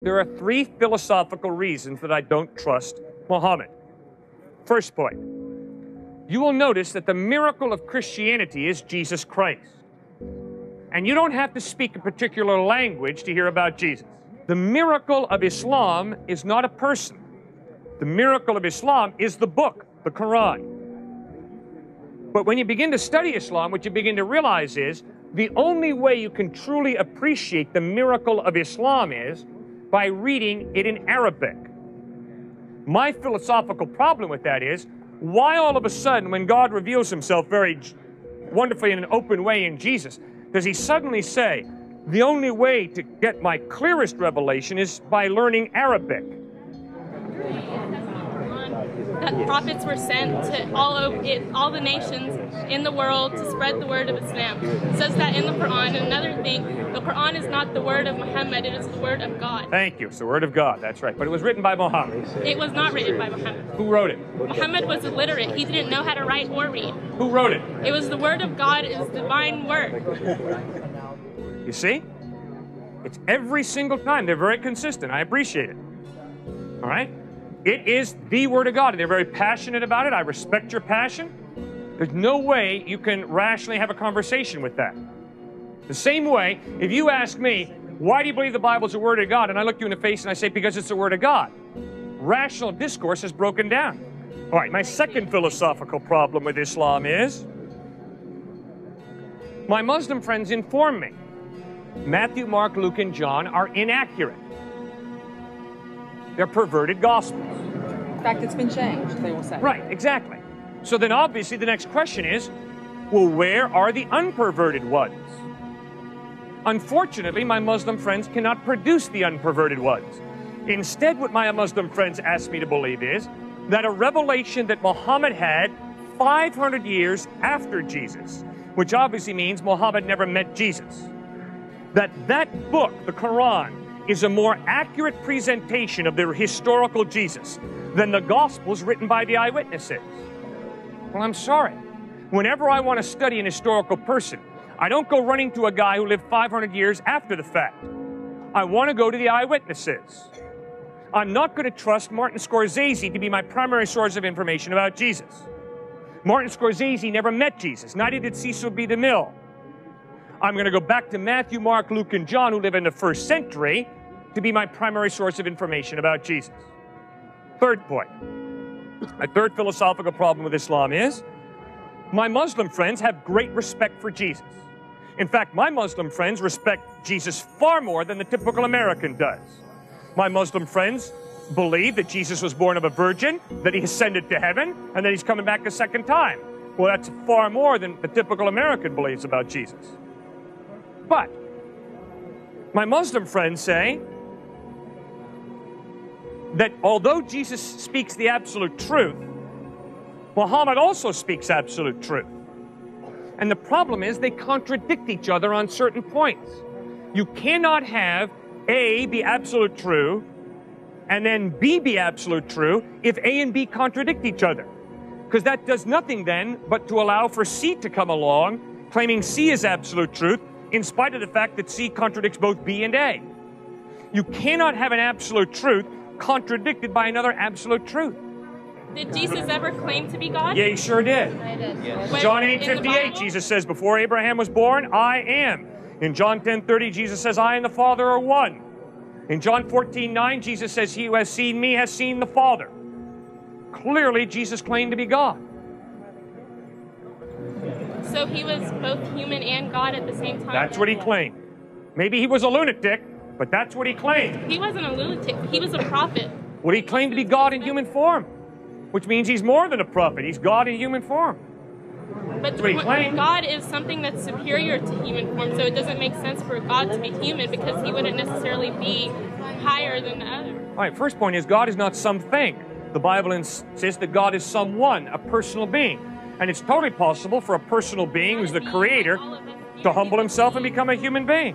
There are three philosophical reasons that I don't trust Muhammad. First point, you will notice that the miracle of Christianity is Jesus Christ. And you don't have to speak a particular language to hear about Jesus. The miracle of Islam is not a person. The miracle of Islam is the book, the Quran. But when you begin to study Islam, what you begin to realize is the only way you can truly appreciate the miracle of Islam is by reading it in Arabic. My philosophical problem with that is, why all of a sudden, when God reveals himself very wonderfully in an open way in Jesus, does he suddenly say, the only way to get my clearest revelation is by learning Arabic? That prophets were sent to all the nations in the world to spread the word of Islam. It says that in the Quran. And another thing, the Quran is not the word of Muhammad, it is the word of God. Thank you. It's the word of God, that's right. But it was written by Muhammad. It was not written by Muhammad. Who wrote it? Muhammad was illiterate. He didn't know how to write or read. Who wrote it? It was the word of God, it is divine word. You see? It's every single time. They're very consistent. I appreciate it. All right? It is the Word of God, and they're very passionate about it. I respect your passion. There's no way you can rationally have a conversation with that. The same way, if you ask me, why do you believe the Bible's the Word of God? And I look you in the face and I say, because it's the Word of God. Rational discourse is broken down. All right, my second philosophical problem with Islam is, my Muslim friends inform me Matthew, Mark, Luke, and John are inaccurate. They're perverted gospels. In fact, it's been changed, they will say. Right, exactly. So then obviously the next question is, well, where are the unperverted ones? Unfortunately, my Muslim friends cannot produce the unperverted ones. Instead, what my Muslim friends ask me to believe is that a revelation that Muhammad had 500 years after Jesus, which obviously means Muhammad never met Jesus, that book, the Quran, is a more accurate presentation of the historical Jesus than the Gospels written by the eyewitnesses. Well, I'm sorry. Whenever I want to study an historical person, I don't go running to a guy who lived 500 years after the fact. I want to go to the eyewitnesses. I'm not going to trust Martin Scorsese to be my primary source of information about Jesus. Martin Scorsese never met Jesus, neither did Cecil B. DeMille. I'm going to go back to Matthew, Mark, Luke, and John, who live in the first century, to be my primary source of information about Jesus. Third point. My third philosophical problem with Islam is, my Muslim friends have great respect for Jesus. In fact, my Muslim friends respect Jesus far more than the typical American does. My Muslim friends believe that Jesus was born of a virgin, that he ascended to heaven, and that he's coming back a second time. Well, that's far more than the typical American believes about Jesus. But my Muslim friends say that although Jesus speaks the absolute truth, Muhammad also speaks absolute truth. And the problem is they contradict each other on certain points. You cannot have A be absolute true and then B be absolute true if A and B contradict each other. Because that does nothing then but to allow for C to come along, claiming C is absolute truth, in spite of the fact that C contradicts both B and A. You cannot have an absolute truth contradicted by another absolute truth. Did Jesus ever claim to be God? Yeah, he sure did. When, John 8:58, Jesus says, before Abraham was born, I am. In John 10:30, Jesus says, I and the Father are one. In John 14:9, Jesus says, he who has seen me has seen the Father. Clearly, Jesus claimed to be God. So he was both human and God at the same time? That's what he claimed. Maybe he was a lunatic, but that's what he claimed. He wasn't a lunatic. He was a prophet. Well, he claimed to be God in human form, which means he's more than a prophet. He's God in human form. But That's what he claimed. God is something that's superior to human form, so it doesn't make sense for God to be human because he wouldn't necessarily be higher than the other. All right, first point is God is not something. The Bible insists that God is someone, a personal being. And it's totally possible for a personal being who's the creator to humble himself and become a human being.